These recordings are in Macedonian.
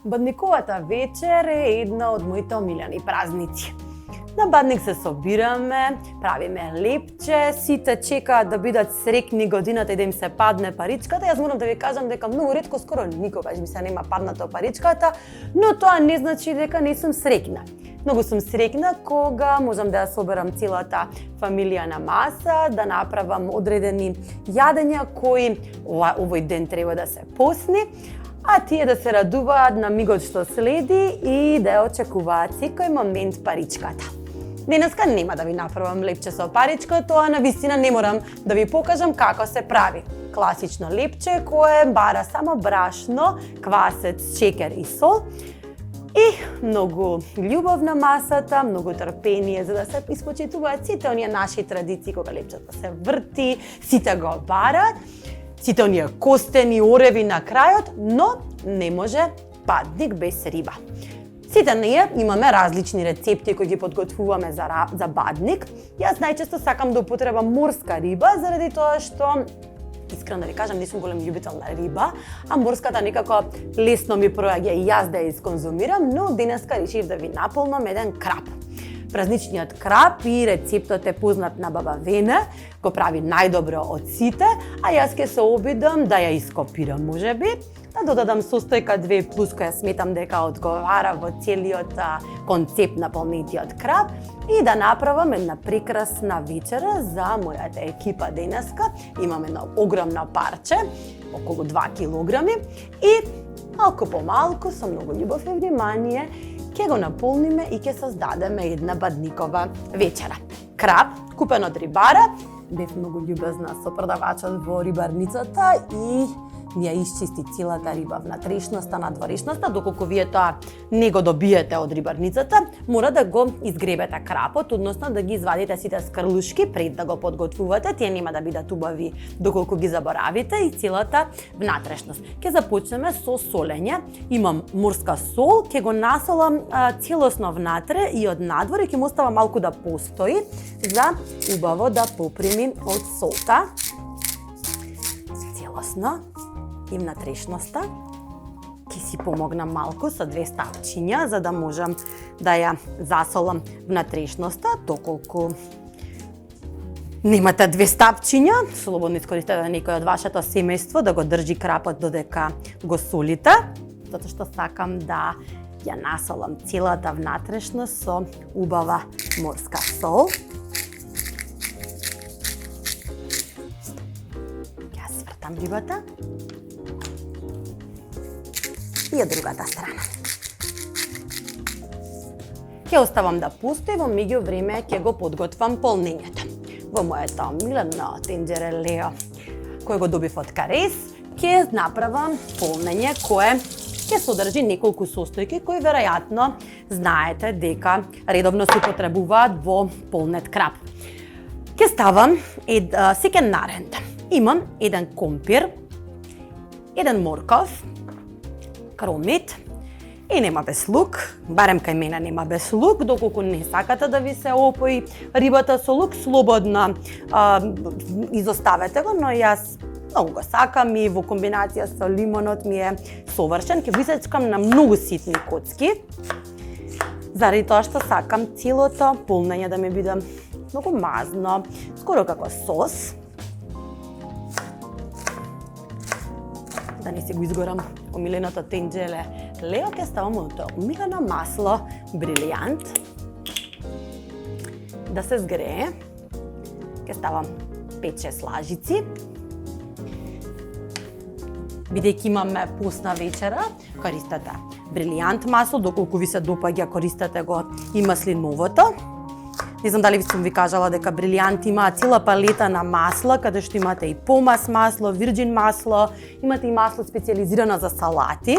Бадниковата вечер е една од моите омилени празници. На Бадник се собираме, правиме лепче, сите чекаат да бидат срекни годината и да им се падне паричката. Јас морам да ви кажам дека многу ретко, скоро никогаш ми се нема паднато паричката, но тоа не значи дека не сум срекна. Многу сум срекна кога можам да ја соберам целата фамилија на маса, да направам одредени јадења кои овој ден треба да се посни, а тие да се радуваат на мигот што следи и да ја очекуваат секој момент паричката. Денеска нема да ви направам лепче со паричка, тоа навистина не морам да ви покажам како се прави. Класично лепче кое бара само брашно, квасец, шекер и сол. И многу љубов на масата, многу трпение за да се испочитуваат сите оние наши традиции кога лепчето се врти, сите го барат, сите оние костени ореви на крајот, но не може Бадник без риба. Сите ние имаме различни рецепти кои ги подготвуваме за Бадник. Јас најчесто сакам да употребам морска риба заради тоа што искрено да ви кажам, не сум голем љубител на риба, а морската некако лесно ми проаѓа и јас да ја исконзумирам, но денеска решив да ви наполнам еден крап. Празничниот крап и рецептот е познат на баба Вене, го прави најдобро од сите, а јас ќе се обидам да ја ископирам можеби, да додадам состојка 2+, која сметам дека одговара во целиот концепт на полнетиот крап и да направам една прекрасна вечера за мојата екипа денеска. Имаме едно огромно парче, околу 2 килограми и малку по малку, со многу љубов и внимание, ќе го наполниме и ќе создадеме една бадникова вечера. Крап, купен од рибара, бев многу љубезна со продавачот во рибарницата и ми ја исчисти целата риба внатрешноста, надворешноста, доколку вие тоа не го добиете од рибарницата, мора да го изгребете крапот, односно да ги извадите сите скрлушки пред да го подготвувате, тие нема да бидат убави доколку ги заборавите и целата внатрешност. Ќе започнеме со солење. Имам морска сол, ќе го насолам целосно внатре и од надвор и ќе му остава малку да постои за убаво да поприми од солта. Целосно и внатрешноста. Ќе си помогнам малку со 2 стапчиња за да можам да ја засолам внатрешноста, доколку немате 2 стапчиња, слободно искористете некој од вашето семејство да го држи крапот додека го солите, затоа што сакам да ја насолам целата внатрешност со убава морска сол. Ја свртам рибата и од другата страна. Ќе оставам да постои, во меѓувреме ќе го подготвам полнењето. Во моето омилено тенџере Лео, кој го добив од Карес, ќе направам полнење кое ќе содржи неколку состојки кои веројатно знаете дека редовно се употребуваат во полнет крап. Ќе ставам сеќен наред. Имам еден компир, еден морков, кромит и нема без лук, барем кај мене нема без лук, доколку не сакате да ви се опои рибата со лук, слободно изоставете го, но јас многу го сакам и во комбинација со лимонот ми е совршен. Ќе го исечкам на многу ситни коцки, заради тоа што сакам целото полнење да ми биде многу мазно, скоро како сос. Да не се го изгорам омиленото тенџере Лео, ќе ставам моето омилено масло Брилијант да се згрее. Ќе ставам 5-6 лажици. Бидејќи имаме постна вечера, користете Брилијант масло, доколку ви се допаѓа, користете го и маслиновото. Не знам дали сум ви кажала дека Брилијант има цела палета на масла, каде што имате и помас масло, вирџин масло, имате и масло специјализирано за салати,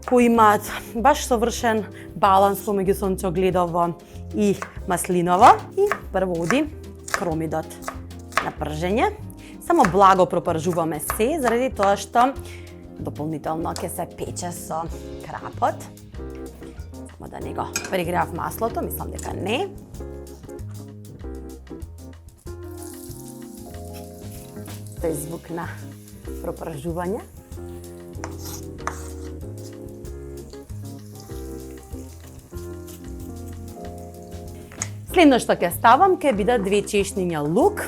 кои имаат баш совршен баланс помеѓу сончогледово и маслиново. И прво оди кромидот на пржење. Само благо пропржуваме се, заради тоа што дополнително ќе се пече со крапот. Само да не го прегреав маслото, мислам дека не. Тој звук на пропржување. Следно што ќе ставам ќе бидат 2 чешниња лук.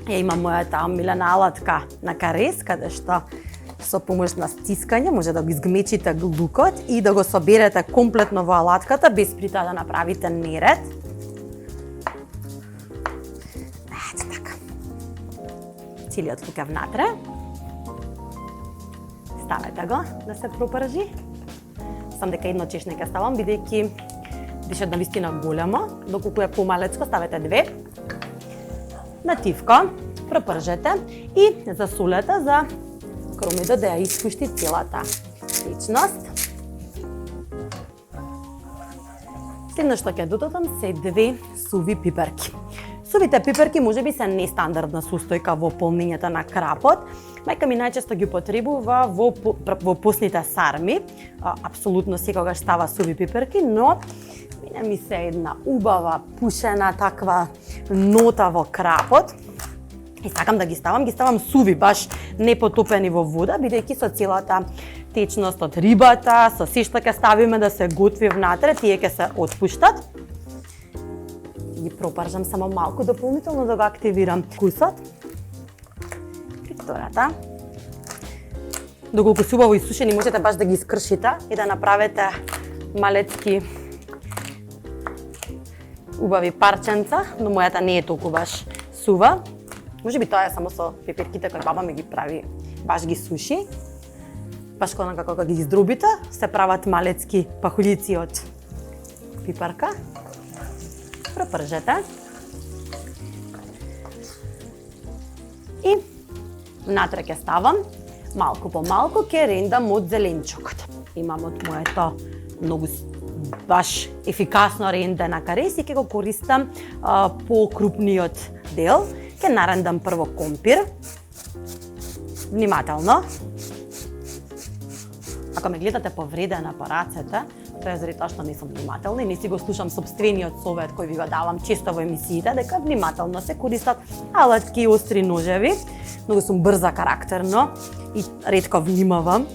Ја имам мојата омилена алатка на карес, каде што со помош на стискање може да го изгмечите лукот и да го соберете комплетно во алатката без при тоа да направите неред. Ето така. Целиот лук е внатре. Ставете го да се пропржи. Сам дека едно чешње ќе ставам, бидејќи беше навистина големо, доколку е помалецко ставете 2. Нативко, пропржете и засолете за кромидот да ја испушти целата течност. Следно што ќе додадам се 2 суви пиперки. Сувите пиперки можеби се нестандардна состојка во полнењето на крапот. Мајка ми најчесто ги потребува во постните сарми. Апсолутно секогаш става суви пиперки, но мене ми се една убава пушена таква нота во крапот. И сакам да ги ставам суви, баш не потопени во вода, бидејќи со целата течност од рибата, со се што ќе ставиме да се готви внатре, тие ќе се отпуштат. Ги пропаржам само малку дополнително да го активирам вкусот. Фритурата. Доколку се убаво исушени, можете баш да ги искршите и да направите малецки убави парченца, но мојата не е толку баш сува. Може би тоа е само со пеперките кои баба ми ги прави, баш ги суши. Баш кога ги издробите, се прават малецки пахулици од пипарка. Пропржете. И внатре ќе ставам малку по малку ќе рендам од зеленчукот. Имам од моето многу баш ефикасно ренде на карес и ќе го користам по крупниот дел. Ќе нарендам прво компир. Внимателно. Ако ме гледате повредена по рацете, тоа е заради тоа што не сум внимателна и не си го слушам собствениот совет кој ви го давам често во емисиите, дека внимателно се користат алатки и остри ножеви. Многу сум брза карактерно и ретко внимавам.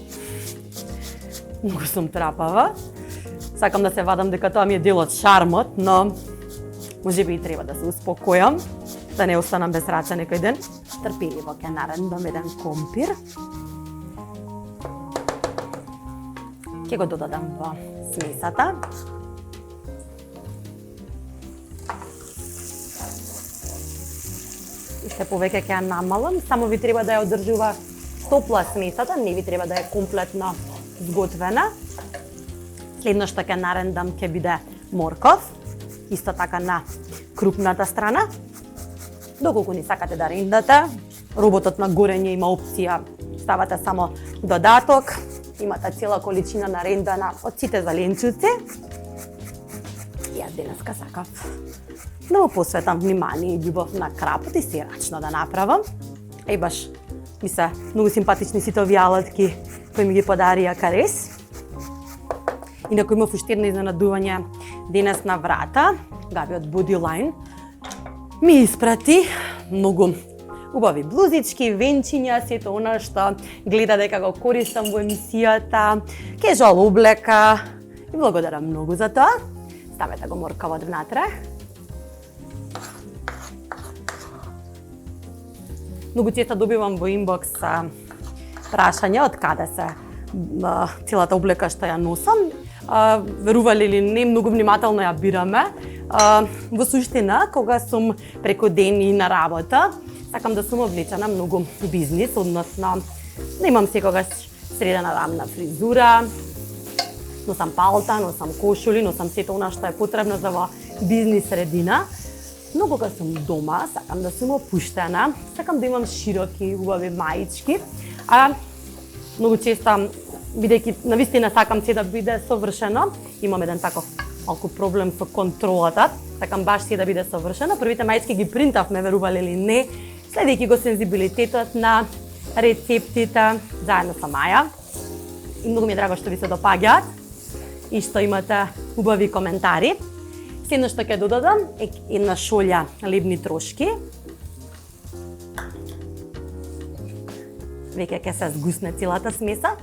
Многу сум трапава. Сакам да се вадам дека тоа ми е дел од шармот, но можеби и треба да се успокојам, да не останам без раце некој ден. Трпеливо ќе нарендам еден компир. Ќе го додадам во смесата. И се повеќе ќе ја намалам, само ви треба да ја одржува топла смесата, не ви треба да е комплетно сготвена. Следно што ќе нарендам ќе биде морков, исто така на крупната страна. Доколку не сакате да рендате, роботот на горење има опција, ставате само додаток, имате цела количина нарендана од сите зеленчуци. Јас денеска сакав да му посветам внимание и љубов на крапот и сирачно да направам. Еј баш ми се многу симпатични сите овие алатки кои ми ги подарија карес. Инаку имав уште едно изненадување денес на врата. Габи од Bodyline ми испрати многу убави блузички, венчиња, сето она што гледа дека го користам во емисијата, кежуал облека и благодарам многу за тоа. Ставете го морковот внатре. Многу често добивам во инбокс прашања од каде се целата облека што ја носам. Верували или не, многу внимателно ја бираме. Во суштина, кога сум преку ден и на работа, сакам да сум облечена многу бизнис, односно да имам секогаш средена рамна фризура, носам палта, носам кошули, носам сето она што е потребно за во бизнис средина. Но кога сум дома, сакам да сум опуштена, сакам да имам широки, убави маички, а многу често, бидејќи навистина сакам се да биде совршено, имам еден таков малку проблем со контролата, сакам баш се да биде совршено. Првите маички ги принтавме, верували или не, следејќи го сензибилитетот на рецептите заедно со Маја. И многу ми е драго што ви се допаѓаат и што имате убави коментари. Следно што ќе додадам е една шолја лебни трошки. Веќе ќе се згусне целата смеса.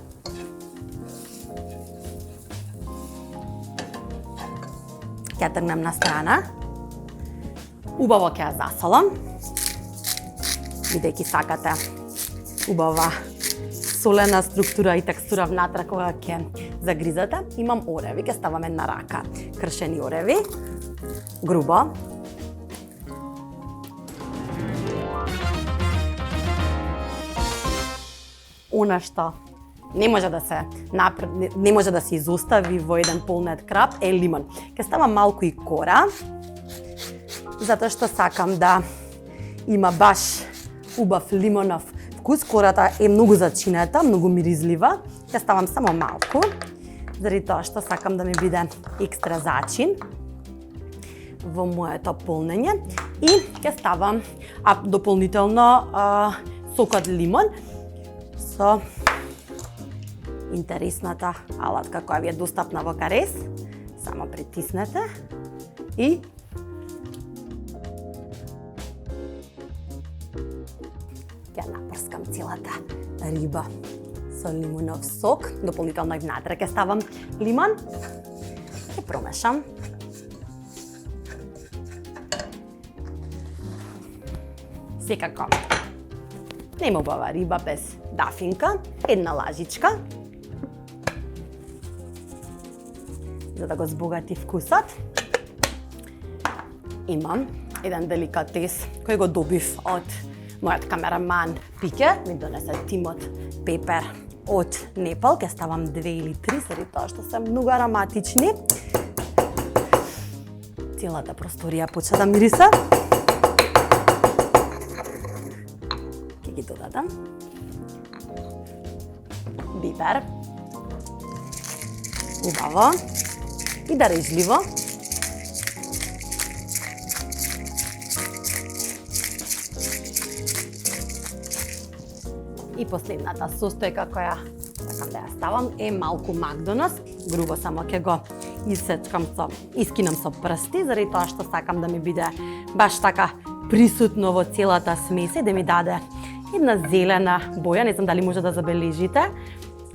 Ќе тргнем на страна. Убаво ќе ја засолам, бидејќи сакате убава солена структура и текстура внатре кога ќе загризате. Имам ореви, ќе ставам една рака кршени ореви, грубо. Она што не може да се изостави во еден полнет крап е лимон. Ќе ставам малку и кора, затоа што сакам да има баш убав лимонов вкус. Кората е многу зачинета, многу миризлива. Ќе ставам само малку, заради тоа што сакам да ми биде екстра зачин во моето полнење. И ќе ставам дополнително сокот лимон со интересната алатка која ви е достапна во Карез. Само притиснете и ќе напрскам целата риба со лимонов сок. Дополнително и внатре ќе ставам лимон. Ќе промешам. Секако нема убава риба без дафинка. Една лажичка, за да го збогати вкусот. Имам еден деликатес кој го добив од мојот камераман Пике. Ми донесе тимот пепер од Непал. Ќе ставам 2 или 3, заради тоа што се многу ароматични. Целата просторија почна да мириса. Ќе ги додадам бибер, убаво и дарежливо. И последната состојка која сакам да ја ставам е малку Макдоналдс. Грубо само ќе го искинам со прсти, заради тоа што сакам да ми биде баш така присутно во целата смеса и да ми даде една зелена боја. Не знам дали може да забележите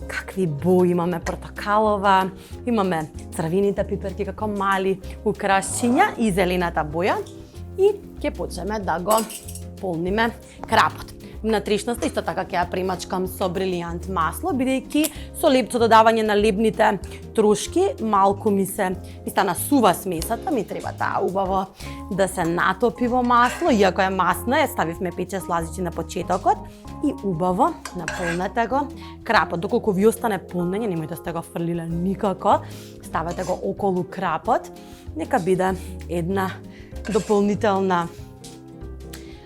какви бои имаме: портокалова, имаме црвените пиперки како мали украсчиња и зелената боја. И ќе почнеме да го полниме крапот. Внатрешноста исто така ќе ја премачкам со брилијант масло, бидејќи со додавање на лебните трошки малку ми стана сува смесата, ми треба таа убаво да се натопи во масло, иако е масна, ја ставивме 5-6 лазичи на почетокот и убаво наполнете го крапот. Доколку ви остане полнење, немојте да сте го фрлиле никако, ставете го околу крапот, нека биде една дополнителна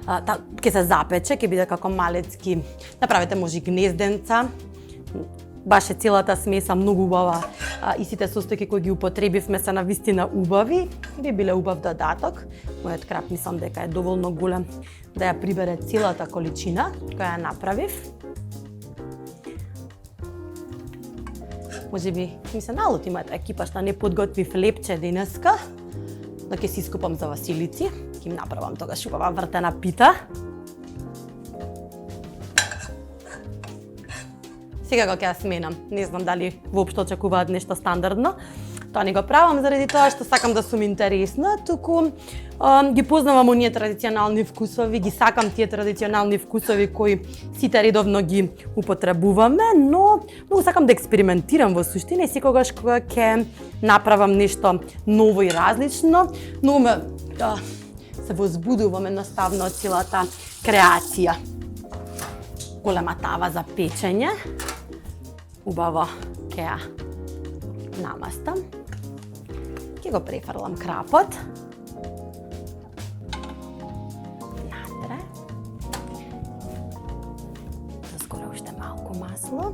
ќе се запече, ќе биде како малецки, направете може гнезденца. Баш е целата смеса многу убава и сите состојки кои ги употребивме се навистина убави и би биле убав додаток. Мојот крап мислам дека е доволно голем да ја прибере целата количина која ја направив. Можеби ми се налути мојата екипа што не подготвив лепче денеска, да ќе си искупам за Василици. Ќе им направам тогаш убава вртена пита. Сега го ќе ја сменам. Не знам дали воопшто очекуваат нешто стандардно. Тоа не го правам заради тоа што сакам да сум интересна, туку ги познавам оние традиционални вкусови, ги сакам тие традиционални вкусови кои сите редовно ги употребуваме, но многу сакам да експериментирам во суштина и секогаш кога ќе направам нешто ново и различно, многу ме се возбудувам едноставно од целата креација. Голема тава за печење. Убаво ќе ја намастам. Ќе го префрлам крапот. Натре. Заскоро уште малку масло.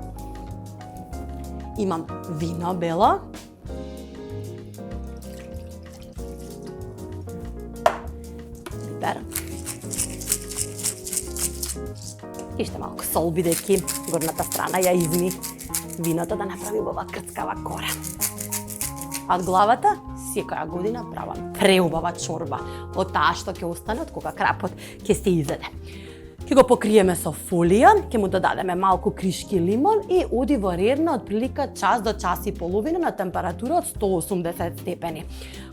Имам вино бело. Бибер. И ще малку сол, бидејќи горната страна ја изми виното да направи убава крцкава кора. Од главата секоја година правам преубава чорба од таа што ќе остане од кога крапот ќе се изеде. Ќе го покриеме со фолија, ќе му додадеме малку кришки лимон и оди во рерна од прилика час до час и половина на температура од 180 степени.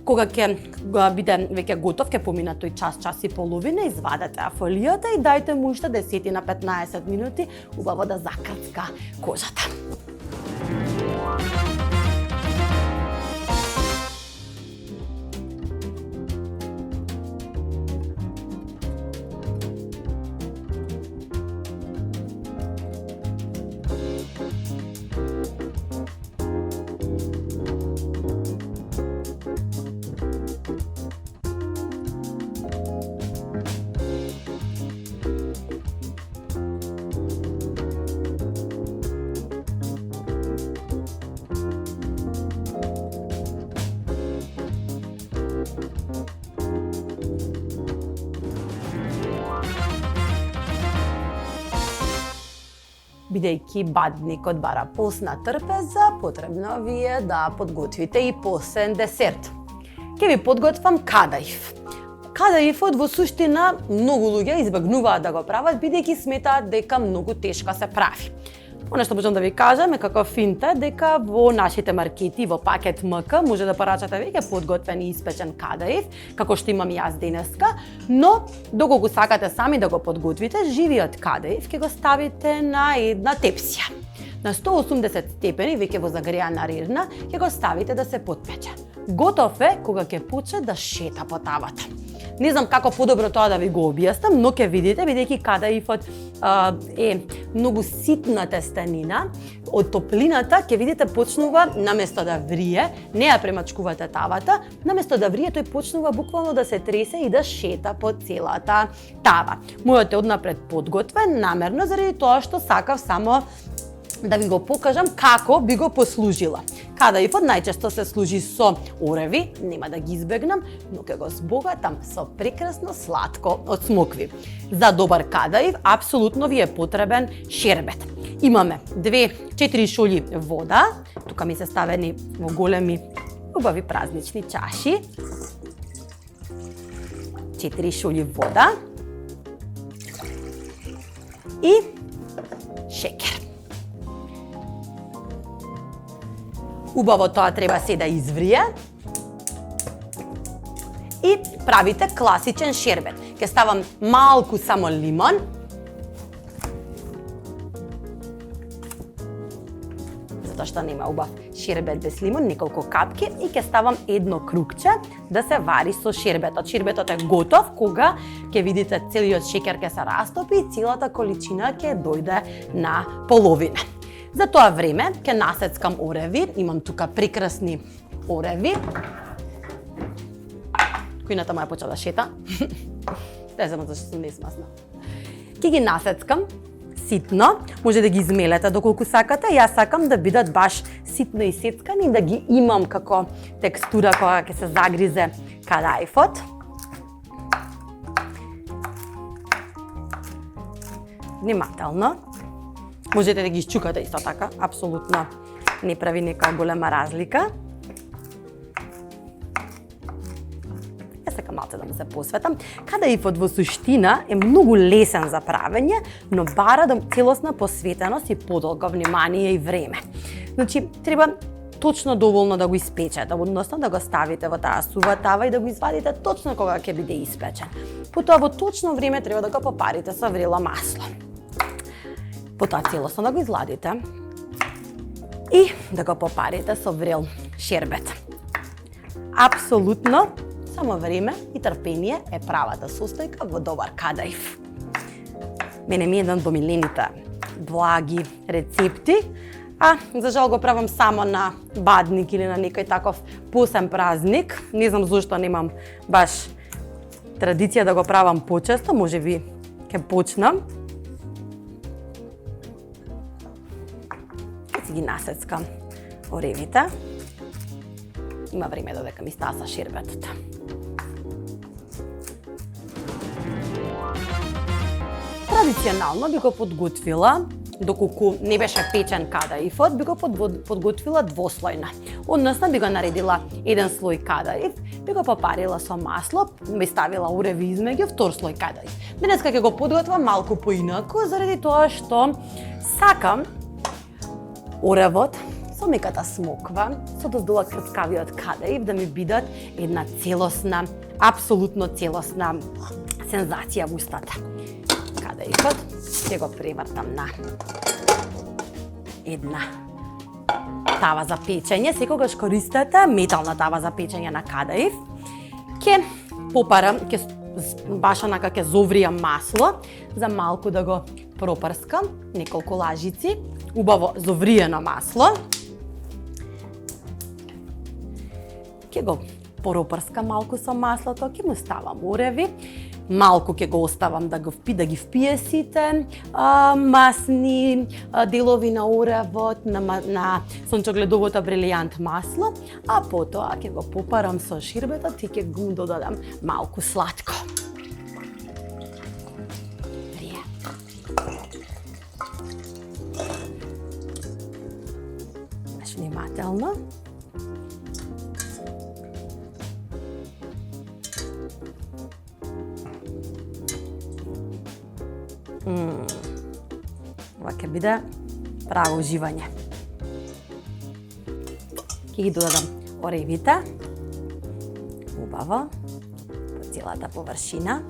Кога ќе биде веќе готов, ќе помина тој час и половина, извадете фолијата и дајте му уште 10 на 15 минути убаво да закрцка кожата. Бидејќи бадникот бара посна трпеза, потребно ви е да подготвите и посен десерт. Ќе ви подготвам кадаиф. Кадаифот во суштина многу луѓе избегнуваат да го прават бидејќи сметаат дека многу тешко се прави. Она што можам да ви кажам е како финта дека во нашите маркети во пакет МК може да порачате веќе подготвен и испечен кадаиф, како што имам јас денеска, но доколку сакате сами да го подготвите, живиот кадаиф ќе го ставите на една тепсија. На 180 степени, веќе во загреана рерна, ќе го ставите да се потпече. Готов е кога ќе почне да шета по тавата. Не знам како подобро тоа да ви го објаснам, но ќе видите, бидејќи кадаифот е многу ситна тестанина, од топлината ќе видите почнува наместо да врие, не ја премачкувате тавата, наместо да врие тој почнува буквално да се тресе и да шета по целата тава. Мојот е однапред подготвен намерно заради тоа што сакав само да ви го покажам како би го послужила. Кадаифот најчесто се служи со ореви, нема да ги избегнам, но ќе го збогатам со прекрасно сладко од смокви. За добар кадаиф апсолутно ви е потребен шербет. Имаме 4 шолји вода, тука ми се ставени во големи убави празнични чаши. 4 шолји вода и шекер. Убаво тоа треба се да изврие и правите класичен шербет. Ќе ставам малку само лимон, затоа што нема убав шербет без лимон, неколку капки и ќе ставам едно крукче да се вари со шербетот. Шербетот е готов кога ќе видите целиот шекер ќе се растопи и целата количина ќе дојде на половина. За тоа време ќе насецкам ореви, имам тука прекрасни ореви. Којната моја почна да шета. Тоа е само зашто сум несмасна. Ќе ги насецкам ситно, може да ги измелете доколку сакате. Јас сакам да бидат баш ситно исецкани и да ги имам како текстура кога ќе се загризе кадаифот. Внимателно. Можете да ги исчукате исто така, апсолутно не прави нека голема разлика. Ја сакам малце да му се посветам. Кадаифот во суштина е многу лесен за правење, но бара целосна посветеност и подолго внимание и време. Значи, треба точно доволно да го испечете, односно да го ставите во таа сува тава и да го извадите точно кога ќе биде испечен. Потоа во точно време треба да го попарите со врело масло. Потоа целосно да го изладите и да го попарите со врел шербет. Апсолутно само време и трпение е правата состојка во добар кадаиф. Мене ми е еден од омилените благи рецепти, а за жал го правам само на бадник или на некој таков посебен празник. Не знам зошто немам баш традиција да го правам почесто, можеби ќе почнам. Ги насецкам оревите. Има време додека ми стаса шербетот. Традиционално би го подготвила, доколку не беше печен кадаифот, би го подготвила двослојна. Односно би го наредила еден слој кадаив, би го попарила со масло, би ставила уреви измеѓу, втор слој кадаив. Денеска ќе го подготвам малку поинаку, заради тоа што сакам оревот со меката смоква, со доздола крцкавиот кадаив да ми бидат една целосна, апсолутно целосна сензација во устата. Кадаивот ќе го превртам на една тава за печење. Секогаш користете метална тава за печење на кадаив. Ќе попарам, баш онака ќе зовријам масло за малку да го пропрскам, неколку лажици, убаво зовриено масло. Ќе го пропрскам малку со маслото, ќе му ставам уреви, малку ќе го оставам да ги впие сите масни делови на оревот, на сончогледовото брилијант масло, а потоа ќе го попарам со ширбетот и ќе го додадам малку сладко. Внимателно. Ова ќе биде право уживање. Ќе ги додадам оревите, убаво, по целата површина.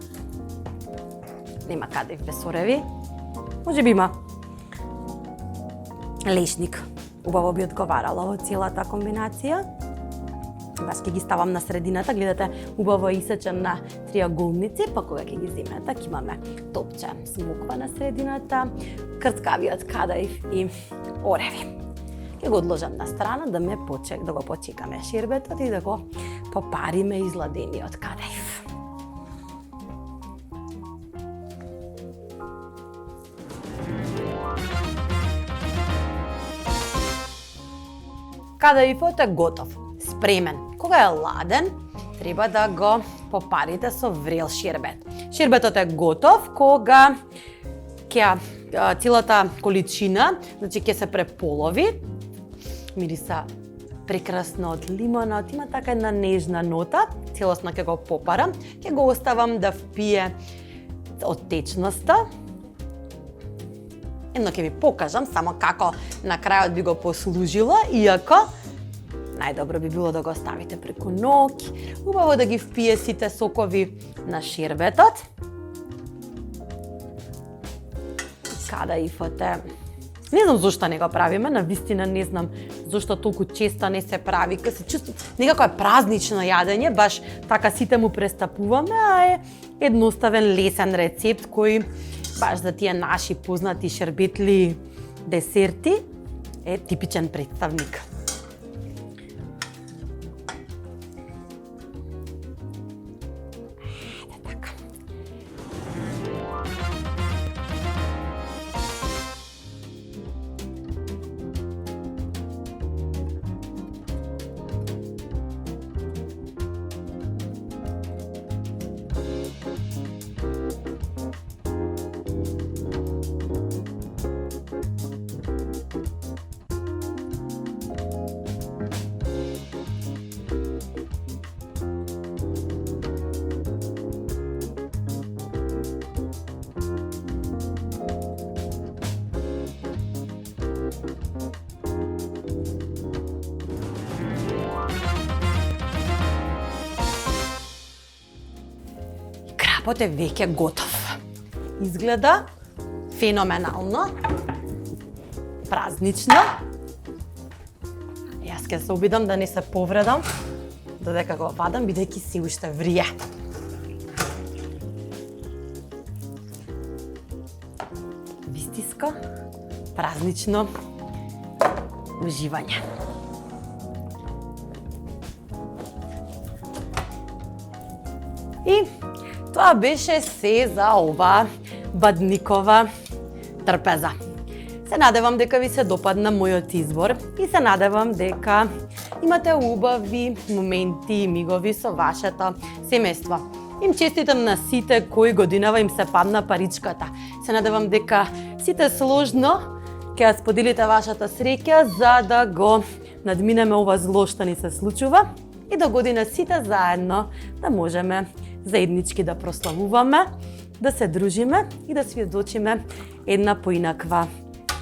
Нема кадаив без ореви. Може би има лешник. Убаво би одговарала во целата комбинација. Баш ќе ги ставам на средината, гледате убаво исечен на триаголници, па кога ќе ги земете, ќе имаме топче смоква на средината, крцкавиот кадаив и ореви. Ќе го одложам на страна да го почекаме ширбетот и да го попариме изладениот кадаив. Кадаивот е готов, спремен. Кога е ладен, треба да го попарите со врел ширбет. Ширбетот е готов кога целата количина, значи ќе се преполови. Мириса прекрасно од лимонот, има така една нежна нота, целосно ќе го попарам, ќе го оставам да впие од течноста. Едно ќе ви покажам само како на крајот би го послужила, иако најдобро би било да го ставите преку ноќ, убаво да ги впие сите сокови на ширбетот. Кадаифот е... Не знам зошто не го правиме, навистина не знам зошто толку често не се прави, ка се чувствува некако е празнично јадење, баш така сите му престапуваме, а е едноставен, лесен рецепт кој баш за тие наши познати шербетли десерти е типичен представник. Крапот е веќе готов. Изгледа феноменално, празнично. Јас ќе се обидам да не се повредам, додека го вадам, бидејќи се уште врие. Вистиско, празнично уживање. И тоа беше се за ова бадникова трпеза. Се надевам дека ви се допадна мојот избор и се надевам дека имате убави моменти и мигови со вашето семејство. Им честитам на сите кои годинава им се падна паричката. Се надевам дека сите сложно ќе ја споделите вашата среќа за да го надминеме ова зло што ни се случува и до година сите заедно да можеме заеднички да прославуваме, да се дружиме и да сведочиме една поинаква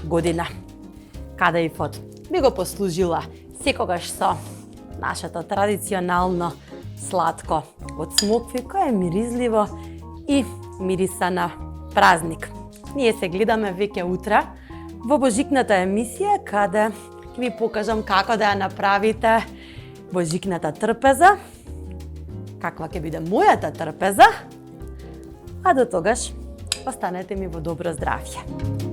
година. Кадаифот би го послужила секогаш со нашето традиционално сладко од смокви, кое е миризливо и мириса на празник. Ние се гледаме веќе утре во божикната емисија, каде ќе ви покажам како да ја направите божикната трпеза, каква ќе биде мојата трпеза, а до тогаш останете ми во добро здравје.